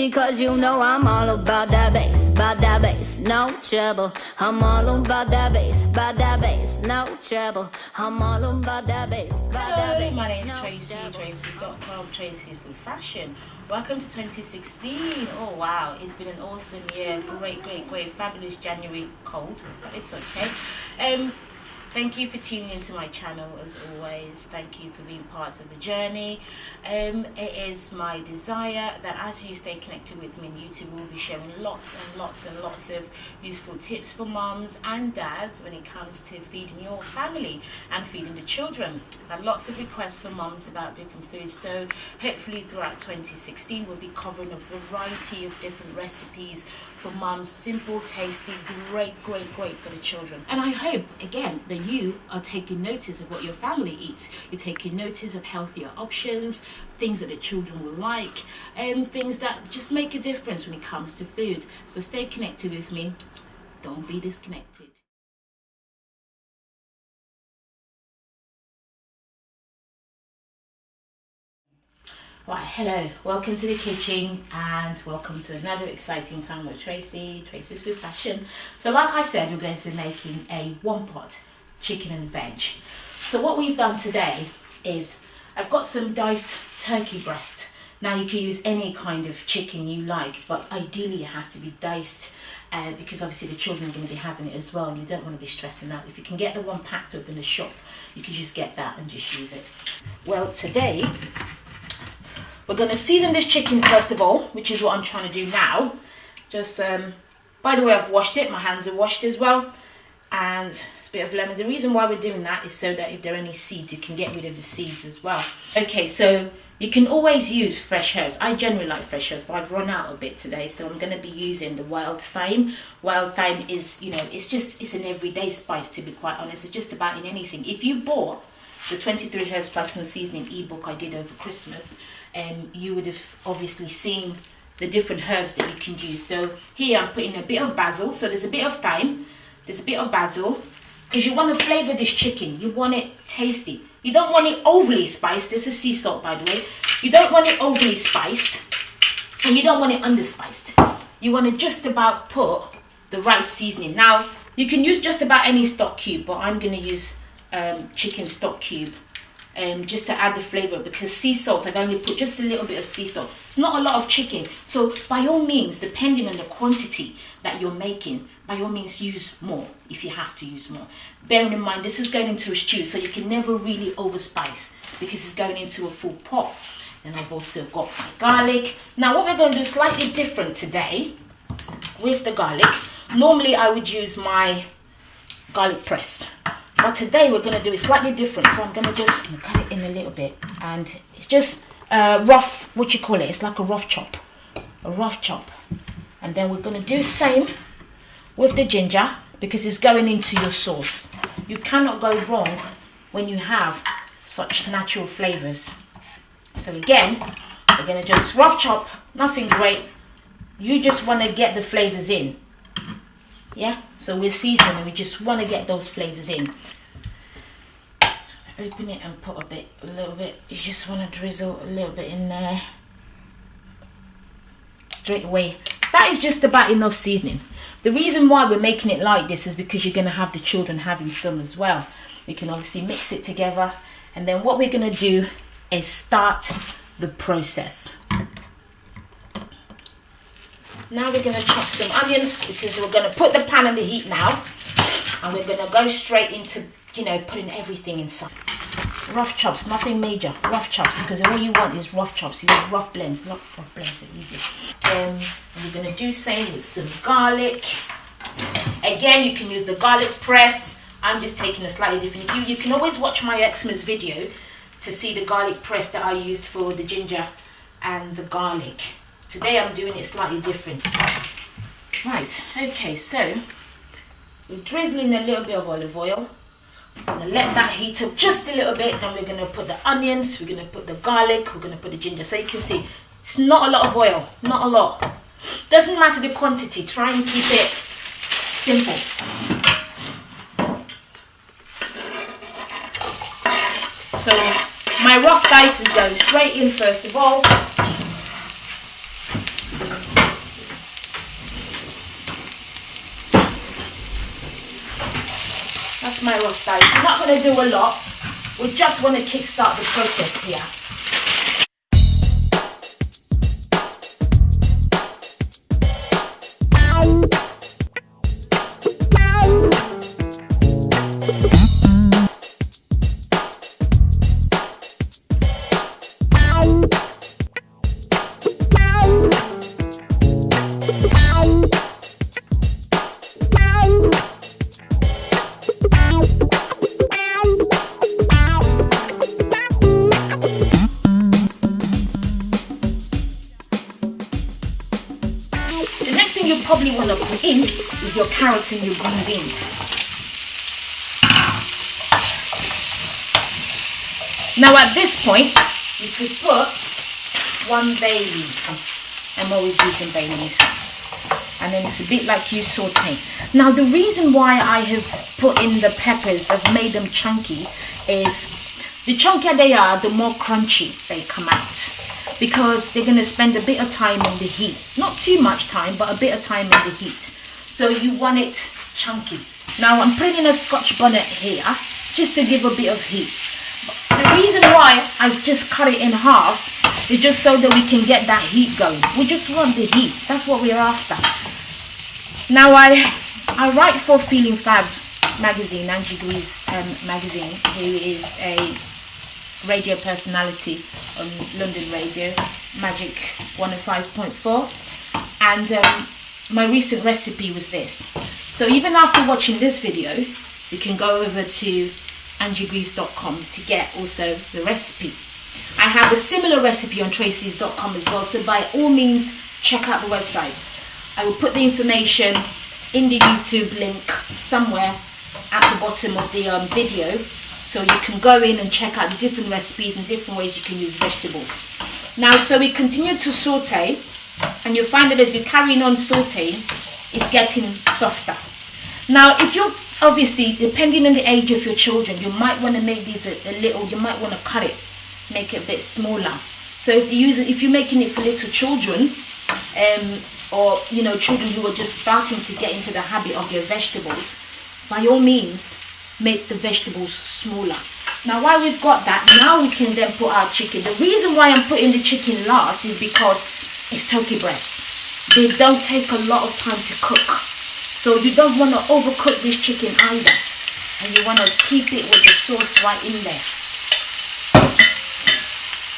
because you know I'm all about that bass, no trouble. I'm all about that bass, no trouble. I'm all about that bass, Hello, my name's Tracey, Tracey.com, Tracey with Fashion. Welcome to 2016. Oh wow, it's been an awesome year. Great, fabulous January. Cold, but it's okay. Thank you for tuning into my channel as always. Thank you for being part of the journey. It is my desire that as you stay connected with me on YouTube, we'll be sharing lots of useful tips for mums and dads when it comes to feeding your family and feeding the children. I've had lots of requests from mums about different foods, so hopefully throughout 2016 we'll be covering a variety of different recipes for mums, simple, tasty, great for the children. And I hope again that you are taking notice of what your family eats. You're taking notice of healthier options, things that the children will like, and things that just make a difference when it comes to food. So stay connected with me. Don't be disconnected. Right, hello, welcome to the kitchen and welcome to another exciting time with Tracey's with Fashion. So like I said, we're going to be making a one pot chicken and veg. So what we've done today is I've got some diced turkey breast. Now you can use any kind of chicken you like, but ideally it has to be diced because obviously the children are going to be having it as well and you don't want to be stressing out. If you can get the one packed up in the shop, you can just get that and just use it. Well, today we're going to season this chicken first of all, which is what I'm trying to do now. Just, by the way, I've washed it. My hands are washed as well. And a bit of lemon. The reason why we're doing that is so that if there are any seeds, you can get rid of the seeds as well. Okay, so you can always use fresh herbs. I generally like fresh herbs, but I've run out a bit today. So I'm going to be using the wild thyme. Wild thyme is, you know, it's an everyday spice, to be quite honest. It's just about in anything. If you bought the 23 Herbs Spice and Seasoning ebook I did over Christmas, you would have obviously seen the different herbs that you can use. So here I'm putting a bit of basil. So there's a bit of thyme, there's a bit of basil, because you want to flavour this chicken. You want it tasty. You don't want it overly spiced. This is sea salt, by the way. You don't want it overly spiced, and you don't want it underspiced. You want to just about put the right seasoning. Now, you can use just about any stock cube, but I'm going to use chicken stock cube. Just to add the flavour, because sea salt, I've only put just a little bit of sea salt. It's not a lot of chicken, so by all means, depending on the quantity that you're making, by all means use more if you have to use more. Bearing in mind this is going into a stew, so you can never really overspice because it's going into a full pot. And I've also got my garlic. Now what we're going to do is slightly different today with the garlic. Normally I would use my garlic press, but today we're going to do it slightly different. So I'm going to just cut it in a little bit, and it's just rough, what you call it, it's like a rough chop. And then we're going to do the same with the ginger, because it's going into your sauce. You cannot go wrong when you have such natural flavours. So again, we're going to just rough chop, nothing great. You just want to get the flavours in. Yeah, so we're seasoning and we just want to get those flavours in. Open it and put a little bit. You just want to drizzle a little bit in there. Straight away. That is just about enough seasoning. The reason why we're making it like this is because you're going to have the children having some as well. You can obviously mix it together. And then what we're going to do is start the process. Now we're going to chop some onions, because we're going to put the pan on the heat now, and we're going to go straight into, you know, putting everything inside. Rough chops, nothing major, rough chops, because all you want is rough chops. You want rough blends, not rough blends are easy. And we're going to do same with some garlic. Again, you can use the garlic press. I'm just taking a slightly different. You can always watch my Xmas video to see the garlic press that I used for the ginger and the garlic. Today I'm doing it slightly different. Right, okay, so we're drizzling a little bit of olive oil. I'm going to let that heat up just a little bit. Then we're going to put the onions, we're going to put the garlic, we're going to put the ginger. So you can see, it's not a lot of oil, not a lot. Doesn't matter the quantity, try and keep it simple. So my rough dice is going straight in first of all. my rough dice. We're not going to do a lot. We just want to kickstart the process here. You probably want to put in is your carrots and your green beans. Now at this point, you could put 1 bay leaf. I'm always using bay leaves. And then it's a bit like you sauteing. Now the reason why I have put in the peppers, I've made them chunky, is the chunkier they are, the more crunchy they come out. Because they're going to spend a bit of time in the heat. Not too much time, but a bit of time in the heat. So you want it chunky. Now I'm putting in a Scotch bonnet here, just to give a bit of heat. The reason why I've just cut it in half is just so that we can get that heat going. We just want the heat. That's what we're after. Now I write for Feeling Fab magazine, Angie Gree's magazine, who is a radio personality on London radio, Magic 105.4, and my recent recipe was this. So even after watching this video, you can go over to angiegreaves.com to get also the recipe. I have a similar recipe on traceys.com as well, so by all means check out the websites. I will put the information in the YouTube link somewhere at the bottom of the video, so you can go in and check out the different recipes and different ways you can use vegetables. Now, so we continue to saute, and you'll find that as you're carrying on sauteing, it's getting softer. Now, if you're, obviously, depending on the age of your children, you might want to make these a little, you might want to cut it, make it a bit smaller. So if you're making it for little children, or, you know, children who are just starting to get into the habit of your vegetables, by all means, make the vegetables smaller. Now while we've got that, now we can then put our chicken. The reason why I'm putting the chicken last is because it's turkey breasts. They don't take a lot of time to cook. So you don't want to overcook this chicken either. And you want to keep it with the sauce right in there.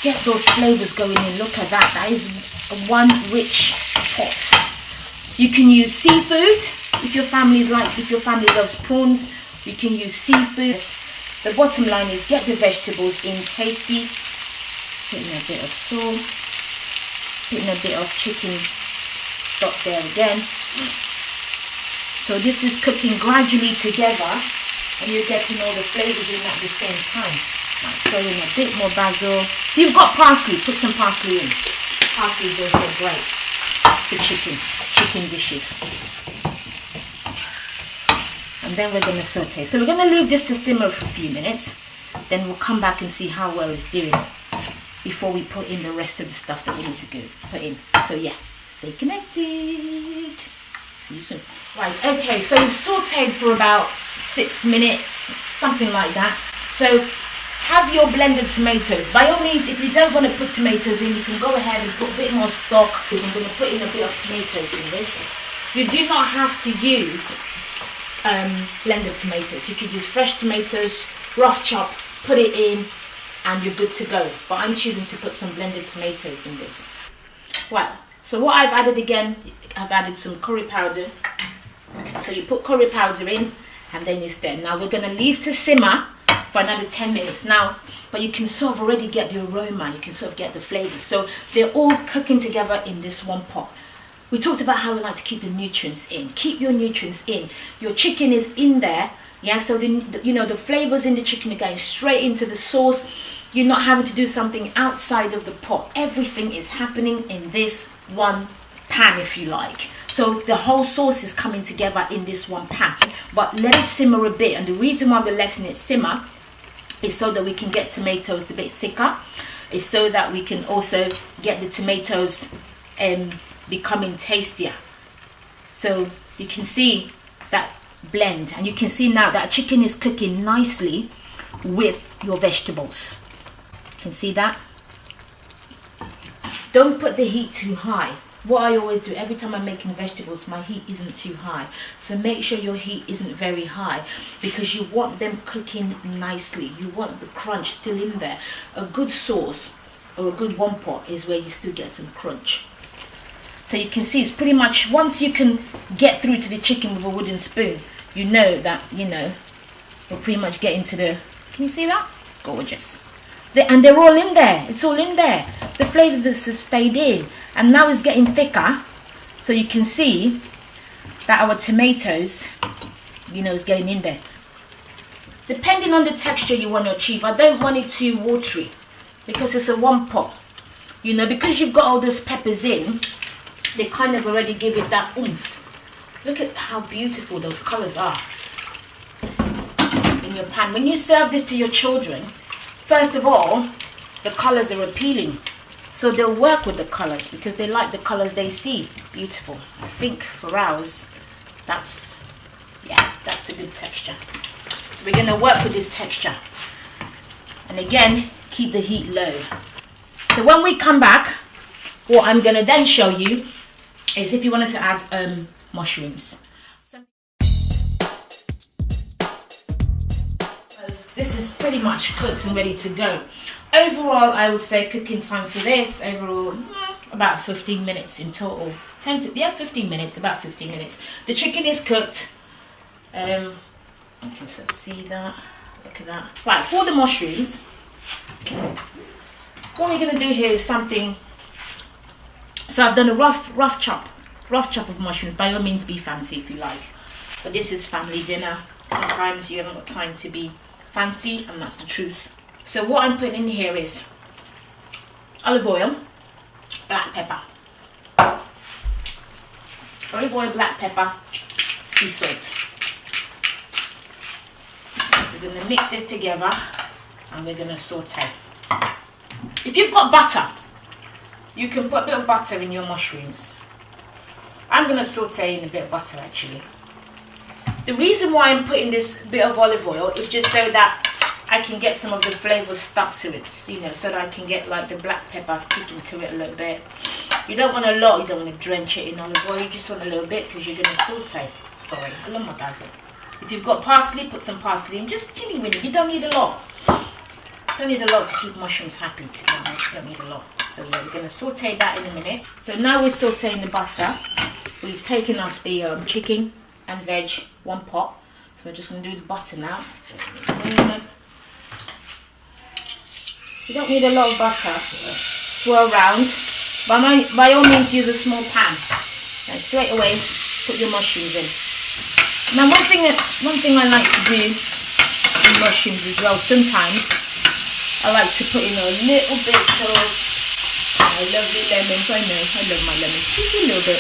Get those flavors going in. Look at that. That is one rich pot. You can use seafood if your family loves prawns. You can use seafood. The bottom line is get the vegetables in tasty. Putting a bit of salt. Putting a bit of chicken stock there again. So this is cooking gradually together, and you're getting all the flavors in at the same time. Like throw in a bit more basil. If you've got parsley, put some parsley in. Parsley is also great for chicken dishes. And then we're going to saute. So we're going to leave this to simmer for a few minutes. Then we'll come back and see how well it's doing before we put in the rest of the stuff that we need to put in. So yeah, stay connected. See you soon. Right, okay, so we've sauteed for about 6 minutes, something like that. So have your blended tomatoes. By all means, if you don't want to put tomatoes in, you can go ahead and put a bit more stock, because I'm going to put in a bit of tomatoes in this. You do not have to use blended tomatoes. You could use fresh tomatoes, rough chop, put it in, and you're good to go. But I'm choosing to put some blended tomatoes in this. Well, so what I've added again, I've added some curry powder. So you put curry powder in, and then you stir. Now we're going to leave to simmer for another 10 minutes. Now, but you can sort of already get the aroma, you can sort of get the flavors. So they're all cooking together in this one pot. We talked about how we like to keep the nutrients in. Keep your nutrients in. Your chicken is in there, yeah. So the flavors in the chicken are going straight into the sauce. You're not having to do something outside of the pot. Everything is happening in this one pan, if you like. So the whole sauce is coming together in this one pan. But let it simmer a bit. And the reason why we're letting it simmer is so that we can get tomatoes a bit thicker. It's so that we can also get the tomatoes becoming tastier. So you can see that blend. And you can see now that chicken is cooking nicely with your vegetables. You can see that. Don't put the heat too high. What I always do every time I'm making vegetables, my heat isn't too high. So make sure your heat isn't very high, because you want them cooking nicely. You want the crunch still in there. A good sauce or a good one pot is where you still get some crunch. So you can see it's pretty much, once you can get through to the chicken with a wooden spoon, you know that, you know, you're pretty much getting to the, can you see that? Gorgeous. And they're all in there. It's all in there. The flavors have stayed in. And now it's getting thicker. So you can see that our tomatoes, you know, is getting in there. Depending on the texture you want to achieve, I don't want it too watery, because it's a one pot. You know, because you've got all those peppers in, they kind of already give it that oomph. Look at how beautiful those colours are in your pan. When you serve this to your children, first of all, the colours are appealing. So they'll work with the colours because they like the colours they see. Beautiful. I think for ours, that's a good texture. So we're going to work with this texture. And again, keep the heat low. So when we come back, what I'm going to then show you is if you wanted to add mushrooms. This is pretty much cooked and ready to go. Overall, I would say cooking time for this, overall, about 15 minutes in total. 15 minutes, about 15 minutes. The chicken is cooked. You can sort of see that. Look at that. Right, for the mushrooms, what we're going to do here is something. So I've done a rough chop of mushrooms. By all means, be fancy if you like. But this is family dinner. Sometimes you haven't got time to be fancy, and that's the truth. So what I'm putting in here is olive oil, black pepper. Olive oil, black pepper, sea salt. We're going to mix this together and we're going to saute. If you've got butter, you can put a bit of butter in your mushrooms. I'm going to saute in a bit of butter actually. The reason why I'm putting this bit of olive oil is just so that I can get some of the flavours stuck to it, you know, so that I can get like the black pepper sticking to it a little bit. You don't want a lot, you don't want to drench it in olive oil, you just want a little bit because you're going to saute. Sorry, I love my basil. If you've got parsley, put some parsley in, just teeny weeny, you don't need a lot. You don't need a lot to keep mushrooms happy, to be honest, you don't need a lot. So yeah, we're going to saute that in a minute. So now we're sauteing the butter. We've taken off the chicken and veg, one pot. So we're just going to do the butter now. You don't need a lot of butter. Swirl round. By all means, use a small pan. And straight away, put your mushrooms in. Now, one thing I like to do in mushrooms as well, sometimes I like to put in a little bit of my lovely lemons. I know, I love my lemons. Just a little bit.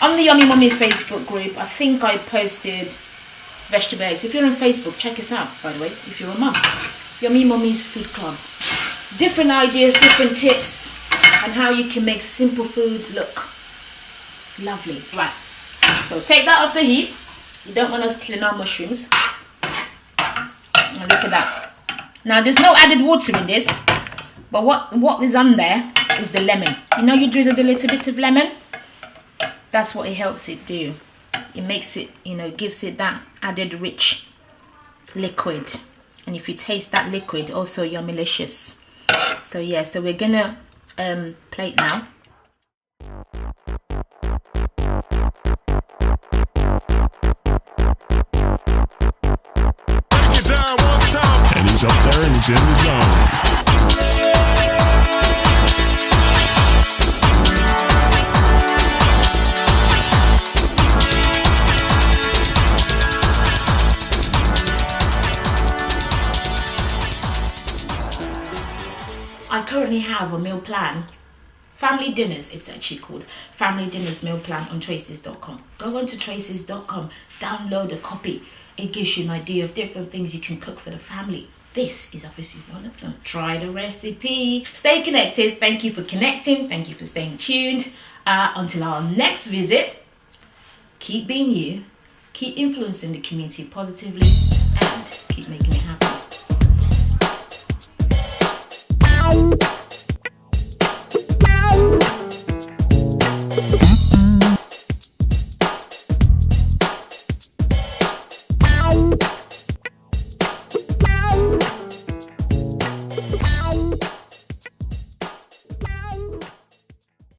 On the Yummy Mummies Facebook group, I think I posted vegetable eggs. If you're on Facebook, check us out, by the way, if you're a mum. Yummy Mummies Food Club. Different ideas, different tips on how you can make simple foods look lovely. Right, so take that off the heat. You don't want us killing our mushrooms. And look at that. Now, there's no added water in this, but what is on there is the lemon. You know, you drizzled a little bit of lemon? That's what it helps it do. It makes it, you know, gives it that added rich liquid. And if you taste that liquid, also yummilicious. So yeah, so we're gonna plate now. And he's up there and he's in the zone. I currently have a meal plan, family dinners, it's actually called family dinners meal plan on Tracey's.com. Go on to Tracey's.com, download a copy. It gives you an idea of different things you can cook for the family. This is obviously one of them. Try the recipe. Stay connected. Thank you for connecting. Thank you for staying tuned. Until our next visit, keep being you, keep influencing the community positively, and keep making it happen.